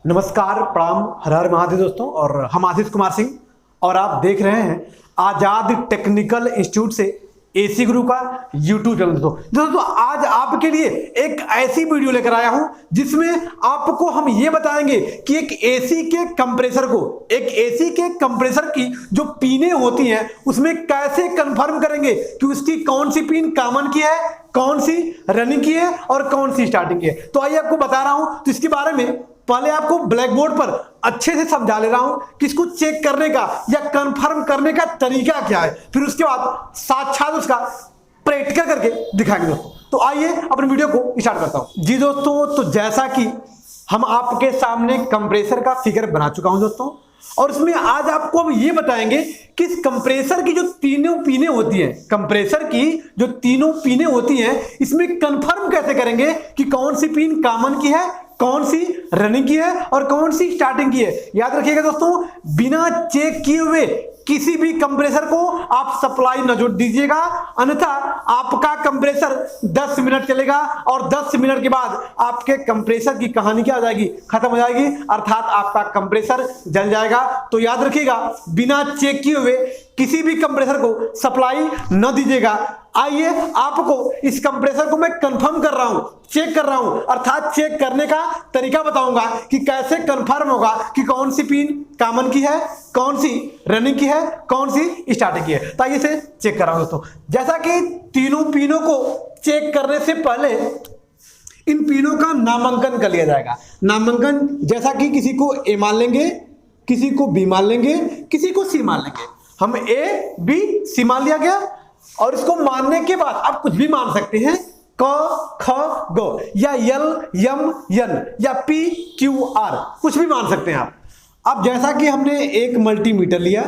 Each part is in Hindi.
नमस्कार, प्रणाम, हर हर महादेव दोस्तों। और हम आशीष कुमार सिंह और आप देख रहे हैं आजाद टेक्निकल इंस्टीट्यूट से एसी गुरु का यूट्यूब चैनल। दोस्तों आज आपके लिए एक ऐसी वीडियो लेकर आया हूं जिसमें आपको हम ये बताएंगे कि एक एसी के कंप्रेसर की जो पिने होती हैं उसमें कैसे कंफर्म करेंगे कि उसकी कौन सी पिन कॉमन की है, कौन सी रनिंग की है और कौन सी स्टार्टिंग की है। तो आइए आपको बता रहा हूं। तो इसके बारे में पहले आपको ब्लैक बोर्ड पर अच्छे से समझा ले रहा हूं कि इसको चेक करने का या कंफर्म करने का तरीका क्या है, फिर उसके बाद साक्षात उसका प्रैक्टिकल करके दिखाएंगे दोस्तों। तो आइए अपनी वीडियो को स्टार्ट करता हूं। जी दोस्तों, तो जैसा कि हम आपके सामने कंप्रेसर का फिगर बना चुका हूं दोस्तों, और इसमें आज आपको हम ये बताएंगे कि इस कंप्रेसर की जो तीनों पिने होती हैं, कंप्रेसर की जो तीनों पिने होती हैं, इसमें कंफर्म कैसे करेंगे कि कौन सी पिन कॉमन की है, कौन सी रनिंग की है और कौन सी स्टार्टिंग की है। याद रखिएगा दोस्तों, बिना चेक किए हुए किसी भी कंप्रेसर को आप सप्लाई न जोड़ दीजिएगा, अन्यथा आपका कंप्रेसर 10 मिनट चलेगा और 10 मिनट के बाद आपके कंप्रेसर की कहानी क्या हो जाएगी, खत्म हो जाएगी, अर्थात आपका कंप्रेसर जल जाएगा। तो याद रखिएगा, बिना चेक किए हुए किसी भी कंप्रेसर को सप्लाई न दीजिएगा। आइए आपको इस कंप्रेसर को मैं कंफर्म कर रहा हूं, चेक कर रहा हूं, अर्थात चेक करने का तरीका बताऊंगा कि कैसे कंफर्म होगा कि कौन सी पिन कॉमन की है, कौन सी रनिंग की है, कौन सी स्टार्टिंग की है। तो आइए इसे चेक कर रहा हूं दोस्तों। जैसा कि तीनों पिनों को चेक करने से पहले इन पिनों का नामांकन कर लिया जाएगा। नामांकन जैसा कि किसी को ए मान लेंगे, किसी को बी मान लेंगे, किसी को सी मान लेंगे। हम ए बी सी मान लिया गया, और इसको मानने के बाद आप कुछ भी मान सकते हैं, क ख ग या यल यम यन या पी क्यू आर, कुछ भी मान सकते हैं आप। अब जैसा कि हमने एक मल्टीमीटर लिया,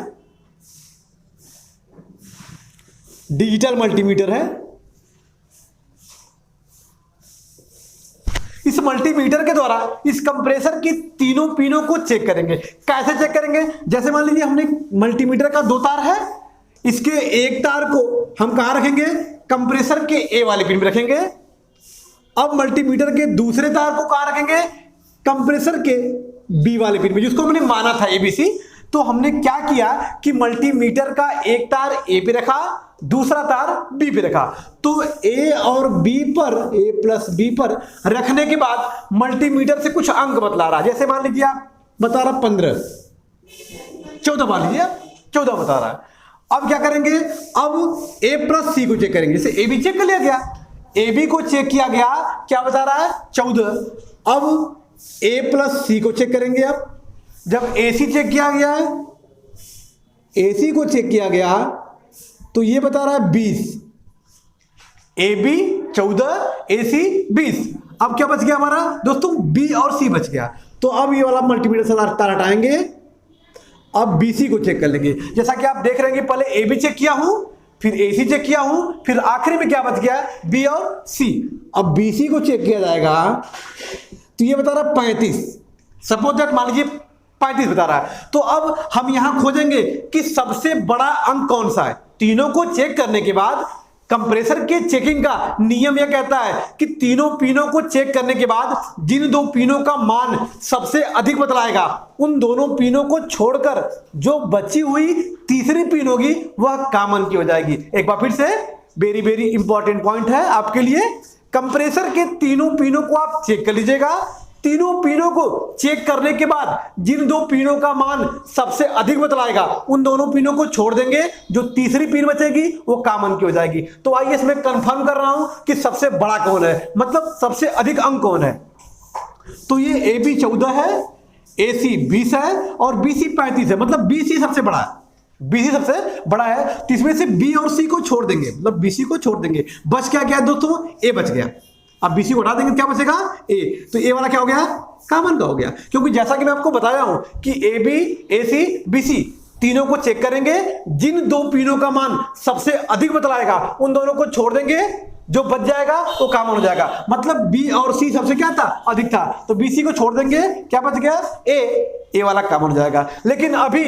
डिजिटल मल्टीमीटर है, इस मल्टीमीटर के द्वारा इस कंप्रेसर की तीनों पिनों को चेक करेंगे। कैसे चेक करेंगे? जैसे मान लीजिए हमने मल्टीमीटर का 2 तार है, इसके एक तार को हम कहां रखेंगे, कंप्रेसर के ए वाले पिन में रखेंगे। अब मल्टीमीटर के दूसरे तार को कहां रखेंगे, कंप्रेसर के बी वाले पिन में, जिसको हमने माना था एबीसी। तो हमने क्या किया कि मल्टीमीटर का एक तार ए पे रखा, दूसरा तार बी पे रखा। तो ए और बी पर, ए प्लस बी पर रखने के बाद मल्टीमीटर से कुछ अंक बतला रहा है। जैसे मान लीजिए आप बता रहा 15, 14 मान लीजिए, 14 बता रहा है। अब क्या करेंगे, अब ए प्लस सी को चेक करेंगे। जैसे ए बी चेक कर लिया गया, ए बी को चेक किया गया, क्या बता रहा है 14। अब ए प्लस सी को चेक करेंगे। अब जब ए सी चेक किया गया है, ए सी को चेक किया गया, तो ये बता रहा है 20। ए बी 14, ए सी 20। अब क्या बच गया हमारा दोस्तों, बी और सी बच गया। तो अब ये वाला मल्टीमीटर से तार हटाएंगे, अब बीसी को चेक कर लेंगे। जैसा कि आप देख रहे हैं कि पहले ए बी चेक किया हूं, फिर एसी चेक किया हूं, फिर आखिरी में क्या बच गया, बी और सी। अब बीसी को चेक किया जाएगा, तो ये बता रहा 35। सपोज दैट मान लीजिए 35 बता रहा है। तो अब हम यहां खोजेंगे कि सबसे बड़ा अंक कौन सा है। तीनों को चेक करने के बाद कंप्रेसर के चेकिंग का नियम यह कहता है कि तीनों पिनों को चेक करने के बाद जिन 2 पिनों का मान सबसे अधिक बतलाएगा, उन दोनों पिनों को छोड़कर जो बची हुई तीसरी पिन होगी वह कॉमन की हो जाएगी। एक बार फिर से, वेरी वेरी इंपॉर्टेंट पॉइंट है आपके लिए। कंप्रेसर के तीनों पिनों को आप चेक कर लीजिएगा। तीनों पिनों को चेक करने के बाद जिन 2 पिनों का मान सबसे अधिक बतलाएगा, उन दोनों पिनों को छोड़ देंगे, जो तीसरी पिन बचेगी वो कॉमन की हो जाएगी। तो आइए इसमें कंफर्म कर रहा हूं कि सबसे बड़ा कौन है, मतलब सबसे अधिक अंक कौन है। तो ये ए बी 14 है, ए सी 20 है और बी सी 35 है, मतलब बी सी सबसे बड़ा है। बी सी सबसे बड़ा है, तो इसमें से बी और सी को छोड़ देंगे, मतलब बी सी को छोड़ देंगे। बच क्या गया दोस्तों, ए बच गया। अब बीसी को हटा देंगे, क्या बचेगा, ए। तो ए वाला क्या हो गया, कॉमन का हो गया। क्योंकि जैसा कि मैं आपको बताया हूं कि A B, A C, B C तीनों को चेक करेंगे, जिन 2 पिनों का मान सबसे अधिक बतलाएगा उन दोनों को छोड़ देंगे, जो बच जाएगा वो कॉमन हो जाएगा। मतलब बी और सी सबसे क्या था, अधिक था, तो बी सी को छोड़ देंगे, क्या बच गया, ए वाला कॉमन हो जाएगा। लेकिन अभी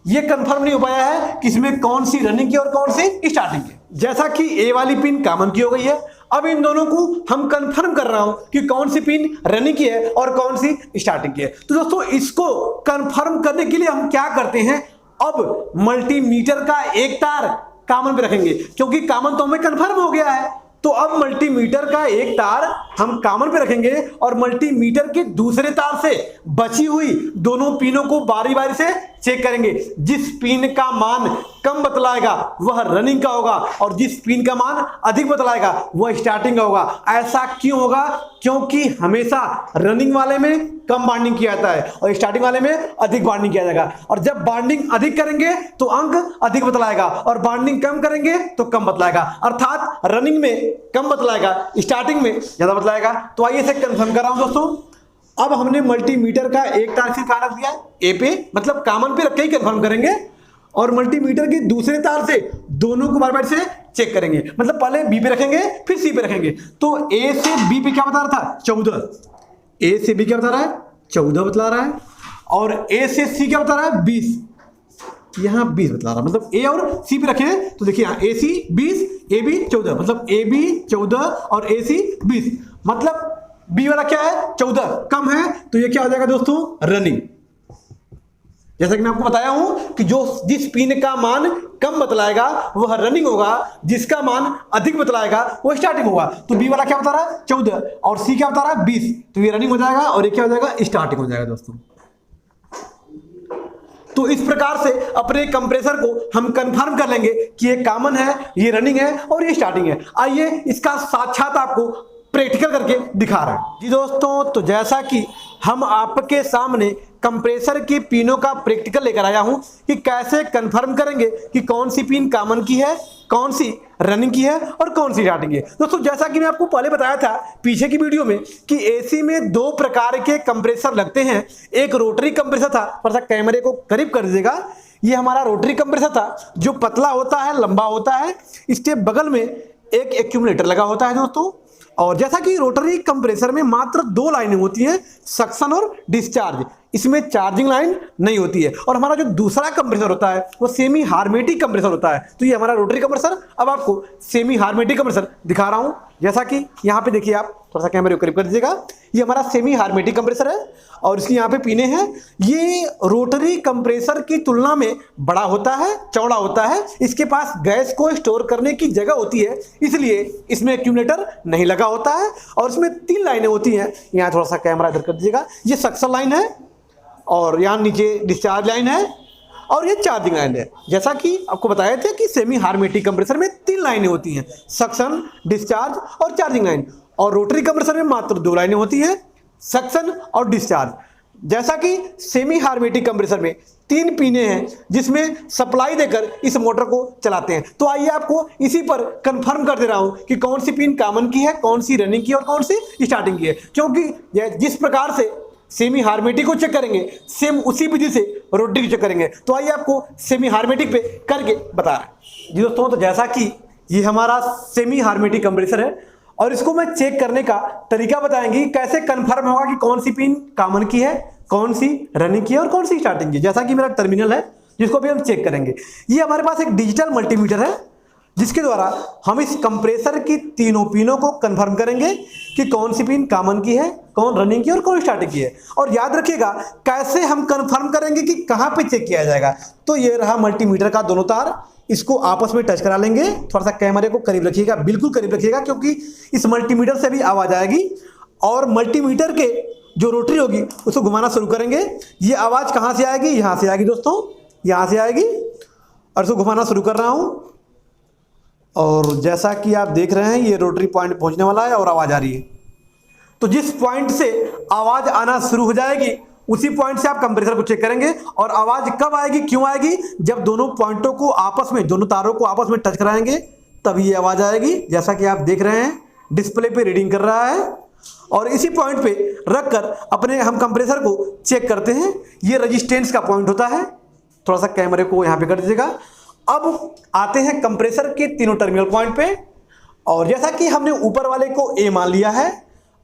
ये कंफर्म नहीं हो पाया है कि इसमें कौन सी रनिंग की और कौन सी स्टार्टिंग की। जैसा कि ए वाली पिन कॉमन की हो गई है, अब इन दोनों को हम कंफर्म कर रहा हूं कि कौन सी पिन रनिंग की है और कौन सी स्टार्टिंग की है। तो दोस्तों इसको कंफर्म करने के लिए हम क्या करते हैं, अब मल्टीमीटर का एक तार कॉमन पे रखेंगे, क्योंकि कॉमन तो हमें कंफर्म हो गया है। तो अब मल्टीमीटर का एक तार हम कॉमन पे रखेंगे और मल्टीमीटर के दूसरे तार से बची हुई दोनों पिनों को बारी बारी से चेक करेंगे। जिस पिन का मान कम बतलाएगा वह रनिंग का होगा और जिस पिन का मान अधिक बतलाएगा वह स्टार्टिंग का होगा। ऐसा क्यों होगा? क्योंकि हमेशा रनिंग वाले में कम बाइंडिंग किया जाता है और स्टार्टिंग वाले में अधिक बाइंडिंग किया जाएगा। और जब बाइंडिंग अधिक करेंगे तो अंक अधिक बतलाएगा और बाइंडिंग कम करेंगे तो कम बतलाएगा। अर्थात रनिंग में कम बतलाएगा, स्टार्टिंग में ज्यादा बतलाएगा। तो आइए इसे कंफर्म कर रहा हूं दोस्तों। अब हमने मल्टीमीटर का एक तार फिर कहां रख दिया? ए पे, मतलब कॉमन पे रख के ही कंफर्म करेंगे और मल्टीमीटर के दूसरे तार से दोनों को बार बार से चेक करेंगे। मतलब पहले बी पे रखेंगे फिर सी पे रखेंगे। तो ए से बी पे क्या बता रहा था? 14। ए से बी क्या बता रहा है? 14 बतला रहा है। और ए से सी क्या बता रहा है? 20। यहां 20 बतला रहा है। मतलब ए और सी पे रखें तो देखिए यहां ए सी 20, ए बी 14, मतलब ए बी 14 और ए सी 20। मतलब बी वाला क्या है? 14 कम है, तो ये क्या हो जाएगा दोस्तों? रनिंग। जैसा कि मैं आपको बताया हूं कि जिस पिन का मान कम बतलाएगा वह रनिंग होगा, जिसका मान अधिक बतलाएगा वो स्टार्टिंग होगा। तो बी वाला क्या बता रहा है? 14 और सी क्या बता रहा है? 20। तो ये रनिंग हो जाएगा और ये क्या हो जाएगा? स्टार्टिंग हो जाएगा दोस्तों। तो इस प्रकार से अपने कंप्रेसर को हम कंफर्म कर लेंगे कि ये कॉमन है, ये रनिंग है और ये स्टार्टिंग है। आइए इसका साक्षात आपको प्रैक्टिकल करके दिखा रहे हैं। जी दोस्तों, तो जैसा कि हम आपके सामने कंप्रेसर की पिनों का प्रैक्टिकल लेकर आया हूं कि कैसे कंफर्म करेंगे कि कौन सी पिन कॉमन की है, कौन सी रनिंग की है और कौन सी स्टार्टिंग है। दोस्तों जैसा कि मैं आपको पहले बताया था पीछे की वीडियो में कि एसी में दो प्रकार के कंप्रेसर लगते हैं। एक रोटरी कंप्रेसर था, थोड़ा सा कैमरे को करीब कर दीजिएगा। ये हमारा रोटरी कंप्रेसर था जो पतला होता है, लंबा होता है। इसके बगल में एक एक्यूमुलेटर लगा होता है दोस्तों। और जैसा कि रोटरी कंप्रेसर में मात्र दो लाइनें होती हैं, सक्शन और डिस्चार्ज। इसमें चार्जिंग लाइन नहीं होती है। और हमारा जो दूसरा कंप्रेसर होता है वो सेमी हार्मेटिक कंप्रेसर होता है। तो ये हमारा रोटरी कंप्रेसर। अब आपको सेमी हार्मेटिक कंप्रेसर दिखा रहा हूं। जैसा कि यहाँ पे देखिए, आप थोड़ा सा कैमरे को करीब कर दीजिएगा। ये हमारा सेमी हार्मेटिक कंप्रेसर है और इसकी यहाँ पे पिने हैं। ये रोटरी कंप्रेसर की तुलना में बड़ा होता है, चौड़ा होता है। इसके पास गैस को स्टोर करने की जगह होती है, इसलिए इसमें एक्यूमुलेटर नहीं लगा होता है। और इसमें 3 लाइनें होती हैं। यहाँ थोड़ा सा कैमरा इधर कर दीजिएगा। ये सक्शन लाइन है और यहाँ नीचे डिस्चार्ज लाइन है और ये चार्जिंग लाइन है। जैसा कि आपको बताए थे कि सेमी हार्मेटिक कंप्रेसर में 3 लाइनें होती हैं, सक्शन, डिस्चार्ज और चार्जिंग लाइन। और रोटरी कंप्रेसर में मात्र 2 लाइनें होती हैं, सक्शन और डिस्चार्ज। जैसा कि सेमी हार्मेटिक कंप्रेसर में 3 पिने हैं जिसमें सप्लाई देकर इस मोटर को चलाते हैं। तो आइए आपको इसी पर कंफर्म कर दे रहा हूं कि कौन सी पिन कॉमन की है, कौन सी रनिंग की है और कौन सी स्टार्टिंग की है। क्योंकि जिस प्रकार से सेमी हार्मेटिक को चेक करेंगे सेम उसी विधि से रोटरी को चेक करेंगे। तो आइए आपको सेमी हार्मेटिक पे करके बता रहे हैं। जी दोस्तों, तो जैसा कि ये हमारा सेमी हार्मेटिक कंप्रेसर है और इसको मैं चेक करने का तरीका बताएंगे कैसे कंफर्म होगा कि कौन सी पिन कॉमन की है, कौन सी रनिंग की है और कौन सी स्टार्टिंग की है। जैसा कि मेरा टर्मिनल है जिसको भी हम चेक करेंगे। ये हमारे पास एक डिजिटल मल्टीमीटर है जिसके द्वारा हम इस कंप्रेसर की तीनों पिनों को कंफर्म करेंगे कि कौन सी पिन कॉमन की है, कौन रनिंग की और कौन स्टार्टिंग की है। और याद रखिएगा कैसे हम कंफर्म करेंगे कि कहां पे चेक किया जाएगा। तो ये रहा मल्टीमीटर का दोनों तार, इसको आपस में टच करा लेंगे। थोड़ा सा कैमरे को करीब रखिएगा, बिल्कुल करीब रखिएगा, क्योंकि इस मल्टीमीटर से भी आवाज आएगी। और मल्टीमीटर के जो रोटरी होगी उसको घुमाना शुरू करेंगे। ये आवाज कहां से आएगी? यहां से आएगी दोस्तों, यहां से आएगी। और इसको घुमाना शुरू कर रहा हूं और जैसा कि आप देख रहे हैं ये रोटरी पॉइंट पहुंचने वाला है और आवाज आ रही है। तो जिस पॉइंट से आवाज आना शुरू हो जाएगी उसी पॉइंट से आप कंप्रेसर को चेक करेंगे। और आवाज कब आएगी, क्यों आएगी? जब दोनों पॉइंटों को आपस में, दोनों तारों को आपस में टच कराएंगे तभी ये आवाज आएगी। जैसा कि आप देख रहे हैं डिस्प्ले पे रीडिंग कर रहा है। और इसी पॉइंट पे रखकर अपने हम कंप्रेसर को चेक करते हैं। ये रेजिस्टेंस का पॉइंट होता है। थोड़ा सा कैमरे को यहां पे कर दीजिएगा। अब आते हैं कंप्रेसर के तीनों टर्मिनल पॉइंट पे। और जैसा कि हमने ऊपर वाले को ए मान लिया है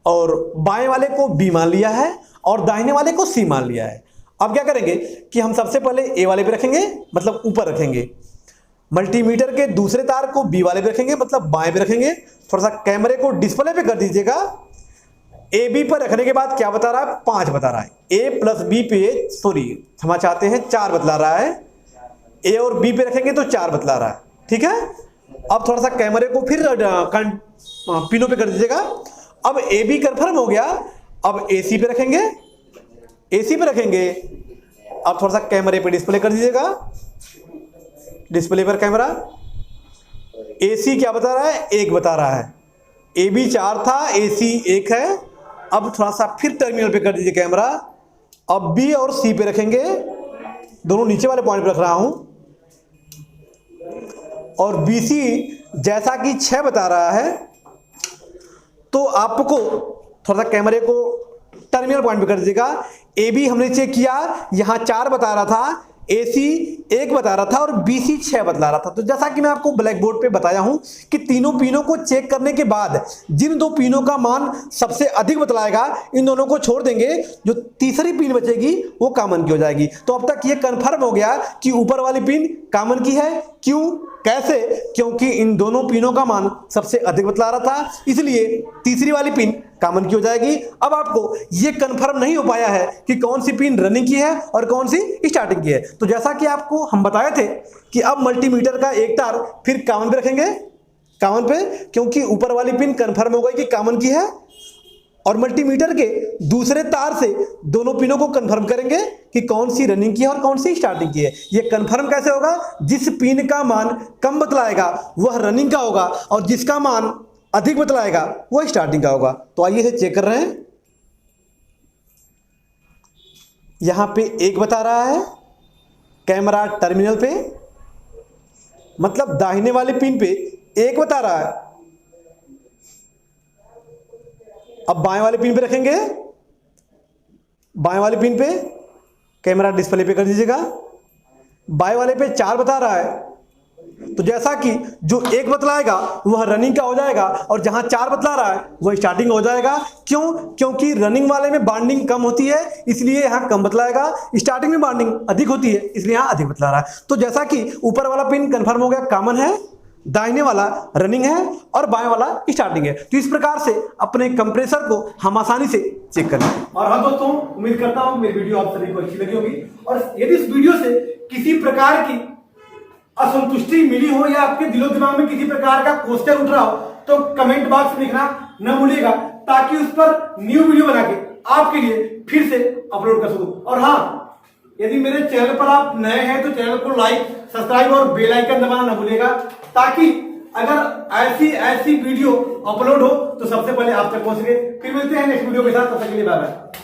और बाएं वाले को बी मान लिया है और दाहिने वाले को सी मान लिया है। अब क्या करेंगे कि हम सबसे पहले ए वाले पे रखेंगे, मतलब ऊपर रखेंगे। मल्टीमीटर के दूसरे तार को बी वाले पे रखेंगे, मतलब बाएं पे रखेंगे। थोड़ा सा कैमरे को डिस्प्ले पे कर दीजिएगा। ए बी पर रखने के बाद क्या बता रहा है, 5 बता रहा है। ए प्लस बी पे, सॉरी क्षमा चाहते हैं, 4 बतला रहा है। ए और बी पे रखेंगे तो 4 बतला रहा है, ठीक है। अब थोड़ा सा कैमरे को फिर पिनों पे कर दीजिएगा। अब ए बी कंफर्म हो गया। अब ए सी पे रखेंगे, ए सी पे रखेंगे। अब थोड़ा सा कैमरे पे डिस्प्ले कर दीजिएगा, डिस्प्ले पर कैमरा। ए सी क्या बता रहा है, 1 बता रहा है। ए बी 4 था, ए सी 1 है। अब थोड़ा सा फिर टर्मिनल पे कर दीजिए कैमरा। अब बी और सी पे रखेंगे, दोनों नीचे वाले पॉइंट पे रख रहा हूं। और बी सी जैसा कि 6 बता रहा है, तो आपको थोड़ा सा कैमरे को टर्मिनल पॉइंट पे कर दीजिएगा। ए बी हमने चेक किया, यहां 4 बता रहा था, ए सी 1 बता रहा था और बी सी 6 बतला रहा था। तो जैसा कि मैं आपको ब्लैक बोर्ड पे बताया हूं कि तीनों पिनों को चेक करने के बाद जिन 2 पिनों का मान सबसे अधिक बतलाएगा, इन दोनों को छोड़ देंगे। जो तीसरी पिन बचेगी वो कॉमन की हो जाएगी। तो अब तक ये कंफर्म हो गया कि ऊपर वाली पिन कॉमन की है। क्यों, कैसे? क्योंकि इन दोनों पिनों का मान सबसे अधिक बतला रहा था, इसलिए तीसरी वाली पिन कॉमन की हो जाएगी। अब आपको ये कंफर्म नहीं हो पाया है कि कौन सी पिन रनिंग की है और कौन सी स्टार्टिंग की है। तो जैसा कि आपको हम बताए थे कि अब मल्टीमीटर का एक तार फिर कॉमन पे रखेंगे, कॉमन पे, क्योंकि ऊपर वाली पिन कंफर्म हो गई कि कॉमन की है। और मल्टीमीटर के दूसरे तार से दोनों पिनों को कंफर्म करेंगे कि कौन सी रनिंग की है और कौन सी स्टार्टिंग की है। ये कंफर्म कैसे होगा, जिस पिन का मान कम बतलाएगा वह रनिंग का होगा और जिसका मान अधिक बतलाएगा वह स्टार्टिंग का होगा। तो आइए इसे चेक कर रहे हैं। यहां पे 1 बता रहा है, कैमरा टर्मिनल पे, मतलब दाहिने वाले पिन पे 1 बता रहा है। अब बाएं वाले पिन पे रखेंगे, बाएं वाले पिन पे कैमरा डिस्प्ले पे कर दीजिएगा। बाएं वाले पे 4 बता रहा है, तो जैसा कि जो 1 बतलाएगा वह रनिंग का हो जाएगा और जहां 4 बतला रहा है वह स्टार्टिंग हो जाएगा। क्यों? क्योंकि रनिंग वाले में बाइंडिंग कम होती है, इसलिए यहां कम बतलाएगा। स्टार्टिंग में बाइंडिंग अधिक होती है, इसलिए यहां अधिक बतला रहा है। तो जैसा कि ऊपर वाला पिन कंफर्म हो गया, कॉमन है, दाहिने वाला रनिंग है और बाएं वाला स्टार्टिंग है। तो इस प्रकार से अपने कंप्रेसर को हम आसानी से चेक कर लें। और हाँ दोस्तों, उम्मीद करता हूं मेरी वीडियो आप सभी को अच्छी लगी होगी। और यदि इस वीडियो से किसी प्रकार की असंतुष्टि मिली हो या आपके दिलो दिमाग में किसी प्रकार का क्वेश्चन उठ रहा हो, तो कमेंट बॉक्स में लिखना न भूलिएगा, ताकि उस पर न्यू वीडियो बना के आपके लिए फिर से अपलोड कर सकूं। और हाँ, यदि मेरे चैनल पर आप नए हैं तो चैनल को लाइक, सब्सक्राइब और बेल आइकन दबाना न भूलिएगा, ताकि अगर ऐसी वीडियो अपलोड हो तो सबसे पहले आप तक पहुंच सके। फिर मिलते हैं नेक्स्ट वीडियो के साथ, तब तक के लिए बाय बाय।